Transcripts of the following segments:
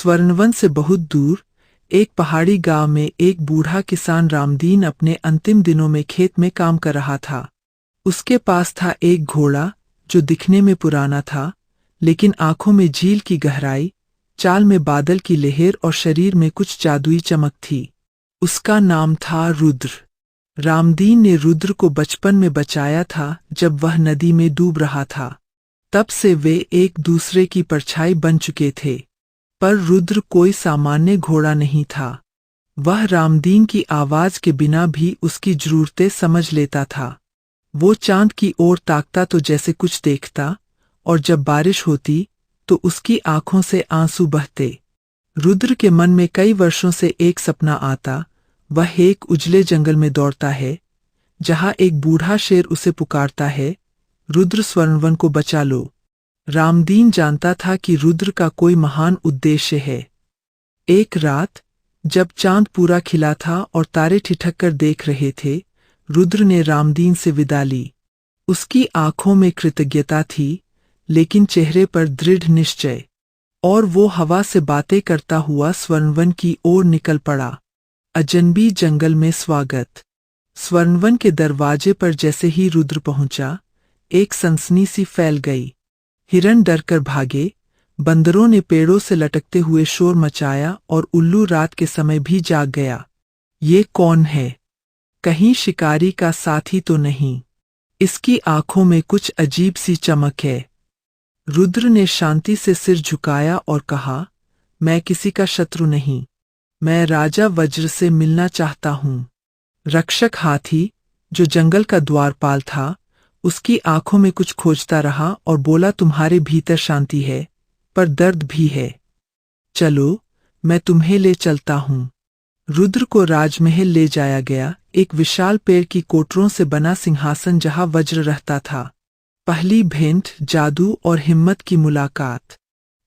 स्वर्णवन से बहुत दूर एक पहाड़ी गांव में एक बूढ़ा किसान रामदीन अपने अंतिम दिनों में खेत में काम कर रहा था। उसके पास था एक घोड़ा जो दिखने में पुराना था, लेकिन आंखों में झील की गहराई, चाल में बादल की लहर और शरीर में कुछ जादुई चमक थी। उसका नाम था रुद्र। रामदीन ने रुद्र को बचपन में बचाया था जब वह नदी में डूब रहा था। तब से वे एक दूसरे की परछाई बन चुके थे। पर रुद्र कोई सामान्य घोड़ा नहीं था। वह रामदीन की आवाज के बिना भी उसकी जरूरतें समझ लेता था। वो चांद की ओर ताकता तो जैसे कुछ देखता, और जब बारिश होती तो उसकी आंखों से आंसू बहते। रुद्र के मन में कई वर्षों से एक सपना आता। वह एक उजले जंगल में दौड़ता है, जहां एक बूढ़ा शेर उसे पुकारता है, रुद्र स्वर्णवन को बचा लो। रामदीन जानता था कि रुद्र का कोई महान उद्देश्य है। एक रात जब चांद पूरा खिला था और तारे ठिठक कर देख रहे थे, रुद्र ने रामदीन से विदा ली। उसकी आंखों में कृतज्ञता थी, लेकिन चेहरे पर दृढ़ निश्चय। और वो हवा से बातें करता हुआ स्वर्णवन की ओर निकल पड़ा। अजनबी जंगल में स्वागत। स्वर्णवन के दरवाजे पर जैसे ही रुद्र पहुंचा, एक सनसनी सी फैल गई। हिरण डरकर भागे, बंदरों ने पेड़ों से लटकते हुए शोर मचाया और उल्लू रात के समय भी जाग गया। ये कौन है? कहीं शिकारी का साथी तो नहीं? इसकी आंखों में कुछ अजीब सी चमक है। रुद्र ने शांति से सिर झुकाया और कहा, मैं किसी का शत्रु नहीं। मैं राजा वज्र से मिलना चाहता हूँ। रक्षक हाथी, जो जंगल का द्वारपाल था, उसकी आंखों में कुछ खोजता रहा और बोला, तुम्हारे भीतर शांति है, पर दर्द भी है। चलो, मैं तुम्हें ले चलता हूँ। रुद्र को राजमहल ले जाया गया, एक विशाल पेड़ की कोटरों से बना सिंहासन जहां वज्र रहता था। पहली भेंट, जादू और हिम्मत की मुलाकात।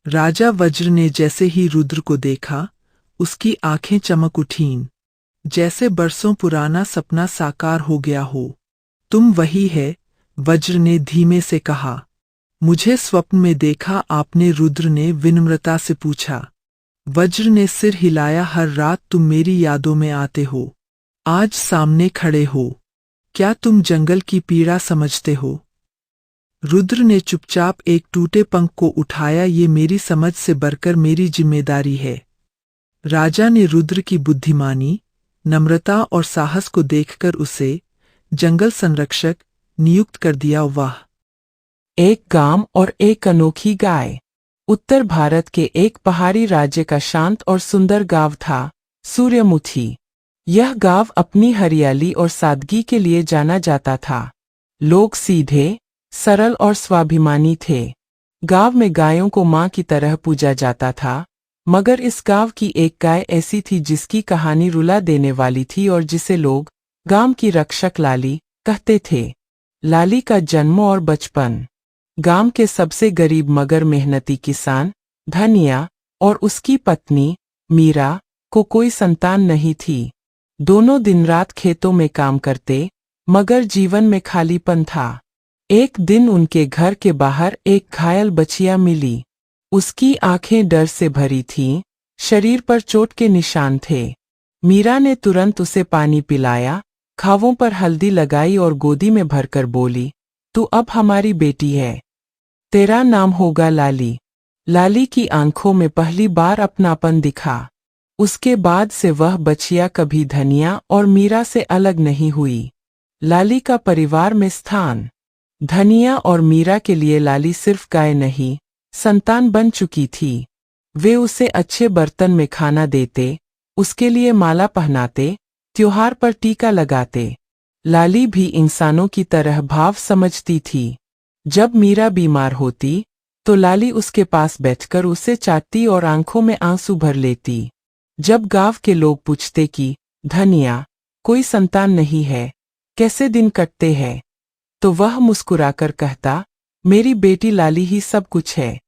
राजा वज्र ने जैसे ही रुद्र को देखा, उसकी आंखें चमक उठीं, जैसे बरसों पुराना सपना साकार हो गया हो। तुम वही है, वज्र ने धीमे से कहा। मुझे स्वप्न में देखा आपने, रुद्र ने विनम्रता से पूछा। वज्र ने सिर हिलाया, हर रात तुम मेरी यादों में आते हो। आज सामने खड़े हो। क्या तुम जंगल की पीड़ा समझते हो? रुद्र ने चुपचाप एक टूटे पंख को उठाया, ये मेरी समझ से बढ़कर मेरी जिम्मेदारी है। राजा ने रुद्र की बुद्धिमानी, नम्रता और साहस को देखकर उसे जंगल संरक्षक नियुक्त कर दिया। वाह! एक गांव और एक अनोखी गाय। उत्तर भारत के एक पहाड़ी राज्य का शांत और सुंदर गांव था, सूर्यमुखी। यह गांव अपनी हरियाली और सादगी के लिए जाना जाता था। लोग सीधे, सरल और स्वाभिमानी थे। गांव में गायों को मां की तरह पूजा जाता था, मगर इस गांव की एक गाय ऐसी थी जिसकी कहानी रुला देने वाली थी और जिसे लोग गांव की रक्षक लाली कहते थे। लाली का जन्म और बचपन। गांव के सबसे गरीब मगर मेहनती किसान धनिया और उसकी पत्नी मीरा को कोई संतान नहीं थी। दोनों दिन रात खेतों में काम करते, मगर जीवन में खालीपन था। एक दिन उनके घर के बाहर एक घायल बछिया मिली। उसकी आंखें डर से भरी थीं, शरीर पर चोट के निशान थे। मीरा ने तुरंत उसे पानी पिलाया, घावों पर हल्दी लगाई और गोदी में भरकर बोली, तू अब हमारी बेटी है। तेरा नाम होगा लाली। लाली की आंखों में पहली बार अपनापन दिखा। उसके बाद से वह बछिया कभी धनिया और मीरा से अलग नहीं हुई। लाली का परिवार में स्थान। धनिया और मीरा के लिए लाली सिर्फ गाय नहीं, संतान बन चुकी थी। वे उसे अच्छे बर्तन में खाना देते, उसके लिए माला पहनाते, त्योहार पर टीका लगाते। लाली भी इंसानों की तरह भाव समझती थी। जब मीरा बीमार होती, तो लाली उसके पास बैठकर उसे चाटती और आंखों में आंसू भर लेती। जब गांव के लोग पूछते कि धनिया, कोई संतान नहीं है, कैसे दिन कटते हैं, तो वह मुस्कुराकर कहता, मेरी बेटी लाली ही सब कुछ है।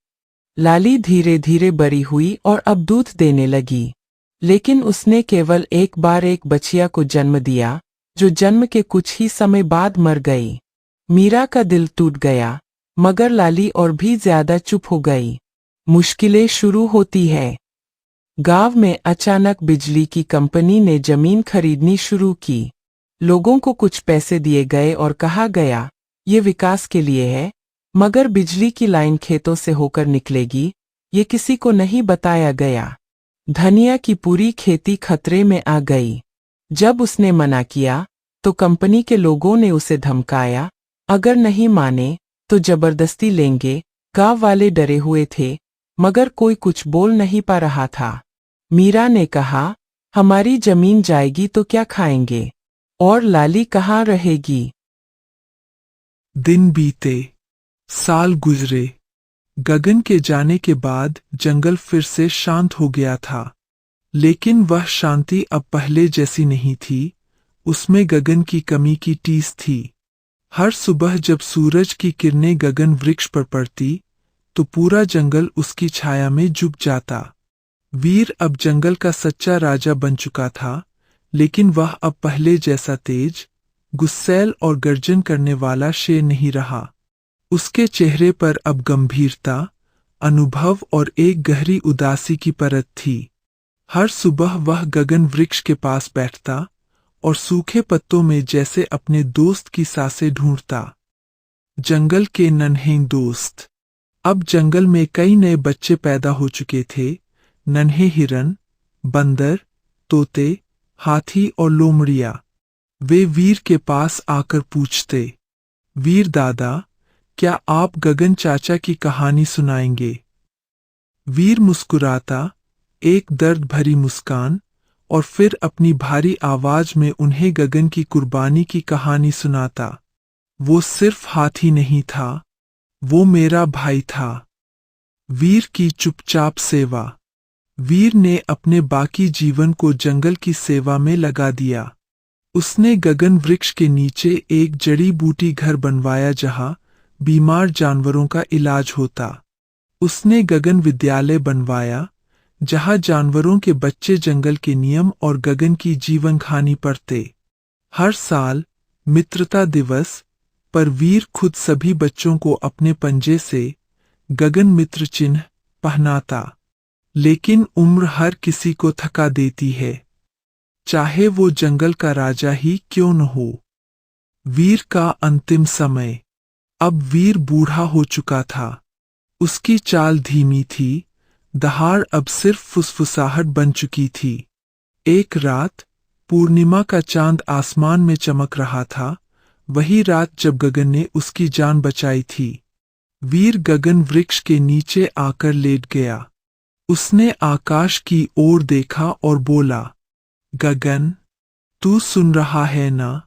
लाली धीरे धीरे बड़ी हुई और अब दूध देने लगी, लेकिन उसने केवल एक बार एक बछिया को जन्म दिया, जो जन्म के कुछ ही समय बाद मर गई। मीरा का दिल टूट गया, मगर लाली और भी ज्यादा चुप हो गई। मुश्किलें शुरू होती है। गांव में अचानक बिजली की कंपनी ने जमीन खरीदनी शुरू की। लोगों को कुछ पैसे दिए गए और कहा गया, ये विकास के लिए है, मगर बिजली की लाइन खेतों से होकर निकलेगी, ये किसी को नहीं बताया गया। धनिया की पूरी खेती खतरे में आ गई। जब उसने मना किया, तो कंपनी के लोगों ने उसे धमकाया, अगर नहीं माने तो जबरदस्ती लेंगे। गांव वाले डरे हुए थे, मगर कोई कुछ बोल नहीं पा रहा था। मीरा ने कहा, हमारी जमीन जाएगी तो क्या खाएंगे? और लाली कहाँ रहेगी? दिन बीते, साल गुजरे। गगन के जाने के बाद जंगल फिर से शांत हो गया था, लेकिन वह शांति अब पहले जैसी नहीं थी। उसमें गगन की कमी की टीस थी। हर सुबह जब सूरज की किरणें गगन वृक्ष पर पड़ती, तो पूरा जंगल उसकी छाया में झुक जाता। वीर अब जंगल का सच्चा राजा बन चुका था, लेकिन वह अब पहले जैसा तेज, गुस्सैल और गर्जन करने वाला शेर नहीं रहा। उसके चेहरे पर अब गंभीरता, अनुभव और एक गहरी उदासी की परत थी। हर सुबह वह गगन वृक्ष के पास बैठता और सूखे पत्तों में जैसे अपने दोस्त की सांसें ढूंढता। जंगल के नन्हे दोस्त। अब जंगल में कई नए बच्चे पैदा हो चुके थे। नन्हे हिरन, बंदर, तोते, हाथी और लोमड़िया। वे वीर के पास आकर पूछते, वीर दादा, क्या आप गगन चाचा की कहानी सुनाएंगे? वीर मुस्कुराता, एक दर्द भरी मुस्कान, और फिर अपनी भारी आवाज में उन्हें गगन की कुर्बानी की कहानी सुनाता। वो सिर्फ हाथी नहीं था, वो मेरा भाई था। वीर की चुपचाप सेवा। वीर ने अपने बाकी जीवन को जंगल की सेवा में लगा दिया। उसने गगन वृक्ष के नीचे एक जड़ी बूटी घर बनवाया जहां बीमार जानवरों का इलाज होता। उसने गगन विद्यालय बनवाया, जहां जानवरों के बच्चे जंगल के नियम और गगन की जीवन कहानी पढ़ते। हर साल मित्रता दिवस पर वीर खुद सभी बच्चों को अपने पंजे से गगन मित्र चिन्ह पहनाता। लेकिन उम्र हर किसी को थका देती है, चाहे वो जंगल का राजा ही क्यों न हो। वीर का अंतिम समय। अब वीर बूढ़ा हो चुका था। उसकी चाल धीमी थी, दहाड़ अब सिर्फ फुसफुसाहट बन चुकी थी। एक रात पूर्णिमा का चांद आसमान में चमक रहा था, वही रात जब गगन ने उसकी जान बचाई थी। वीर गगन वृक्ष के नीचे आकर लेट गया। उसने आकाश की ओर देखा और बोला, गगन, तू सुन रहा है ना?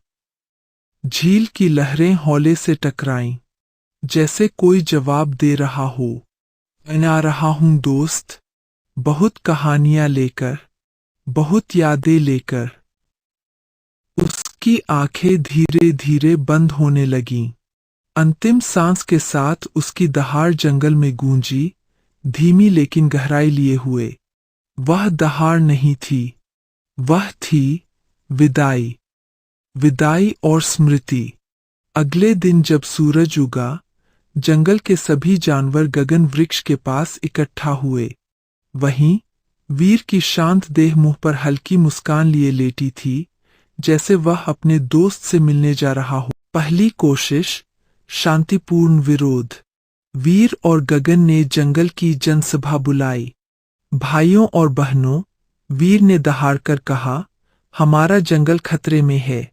झील की लहरें हौले से टकराईं, जैसे कोई जवाब दे रहा हो। मैं आ रहा हूं दोस्त, बहुत कहानियां लेकर, बहुत यादें लेकर। उसकी आंखें धीरे धीरे बंद होने लगीं। अंतिम सांस के साथ उसकी दहाड़ जंगल में गूंजी, धीमी लेकिन गहराई लिए हुए। वह दहाड़ नहीं थी, वह थी विदाई। विदाई और स्मृति। अगले दिन जब सूरज उगा, जंगल के सभी जानवर गगन वृक्ष के पास इकट्ठा हुए। वहीं वीर की शांत देह मुंह पर हल्की मुस्कान लिए लेटी थी, जैसे वह अपने दोस्त से मिलने जा रहा हो। पहली कोशिश, शांतिपूर्ण विरोध। वीर और गगन ने जंगल की जनसभा बुलाई। भाइयों और बहनों, वीर ने दहाड़कर कहा, हमारा जंगल खतरे में है।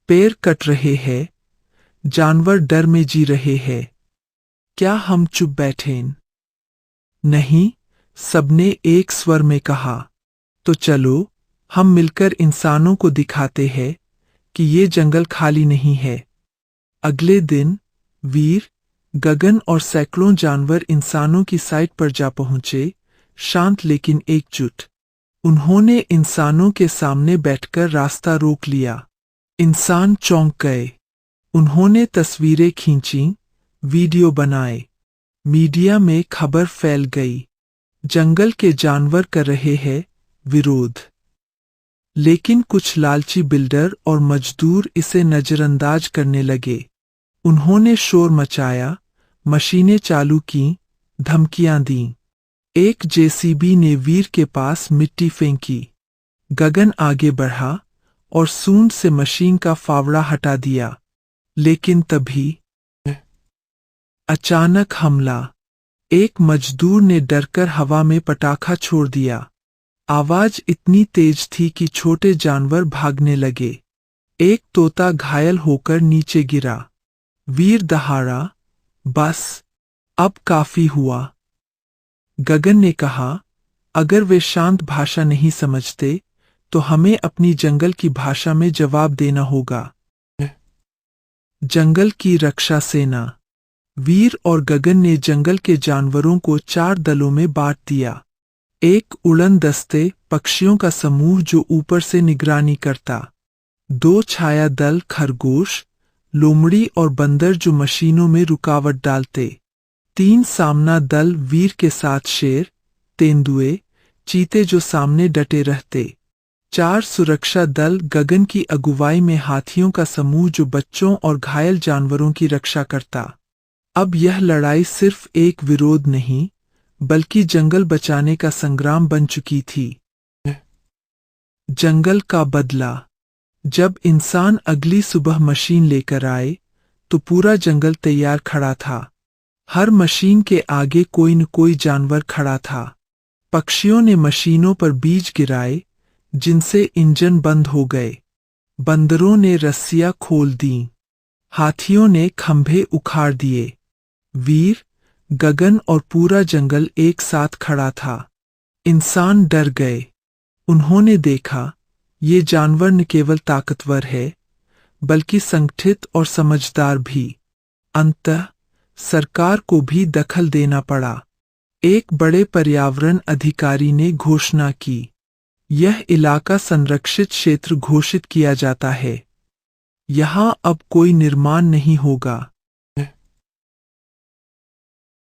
पेड़ कट रहे हैं, जानवर डर में जी रहे हैं। क्या हम चुप बैठें? नहीं, सबने एक स्वर में कहा। तो चलो, हम मिलकर इंसानों को दिखाते हैं कि ये जंगल खाली नहीं है। अगले दिन वीर, गगन और सैकड़ों जानवर इंसानों की साइट पर जा पहुंचे, शांत लेकिन एकजुट। उन्होंने इंसानों के सामने बैठकर रास्ता रोक लिया। इंसान चौंक गए। उन्होंने तस्वीरें खींची, वीडियो बनाए। मीडिया में खबर फैल गई, जंगल के जानवर कर रहे हैं विरोध। लेकिन कुछ लालची बिल्डर और मजदूर इसे नजरअंदाज करने लगे। उन्होंने शोर मचाया, मशीनें चालू की, धमकियां दीं। एक जेसीबी ने वीर के पास मिट्टी फेंकी। गगन आगे बढ़ा और सूंड से मशीन का फावड़ा हटा दिया। लेकिन तभी अचानक हमला। एक मजदूर ने डरकर हवा में पटाखा छोड़ दिया। आवाज इतनी तेज थी कि छोटे जानवर भागने लगे। एक तोता घायल होकर नीचे गिरा। वीर दहाड़ा, बस अब काफी हुआ। गगन ने कहा, अगर वे शांत भाषा नहीं समझते तो हमें अपनी जंगल की भाषा में जवाब देना होगा। जंगल की रक्षा सेना। वीर और गगन ने जंगल के जानवरों को 4 दलों में बांट दिया। एक उड़न दस्ते, पक्षियों का समूह जो ऊपर से निगरानी करता। 2 छाया दल, खरगोश, लोमड़ी और बंदर जो मशीनों में रुकावट डालते। 3 सामना दल, वीर के साथ शेर, तेंदुए, चीते जो सामने डटे रहते। 4 सुरक्षा दल, गगन की अगुवाई में हाथियों का समूह जो बच्चों और घायल जानवरों की रक्षा करता। अब यह लड़ाई सिर्फ एक विरोध नहीं बल्कि जंगल बचाने का संग्राम बन चुकी थी। जंगल का बदला। जब इंसान अगली सुबह मशीन लेकर आए तो पूरा जंगल तैयार खड़ा था। हर मशीन के आगे कोई न कोई जानवर खड़ा था। पक्षियों ने मशीनों पर बीज गिराए जिनसे इंजन बंद हो गए। बंदरों ने रस्सियां खोल दीं। हाथियों ने खंभे उखाड़ दिए। वीर, गगन और पूरा जंगल एक साथ खड़ा था। इंसान डर गए। उन्होंने देखा, ये जानवर न केवल ताकतवर है बल्कि संगठित और समझदार भी। अंततः सरकार को भी दखल देना पड़ा। एक बड़े पर्यावरण अधिकारी ने घोषणा की, यह इलाका संरक्षित क्षेत्र घोषित किया जाता है। यहाँ अब कोई निर्माण नहीं होगा।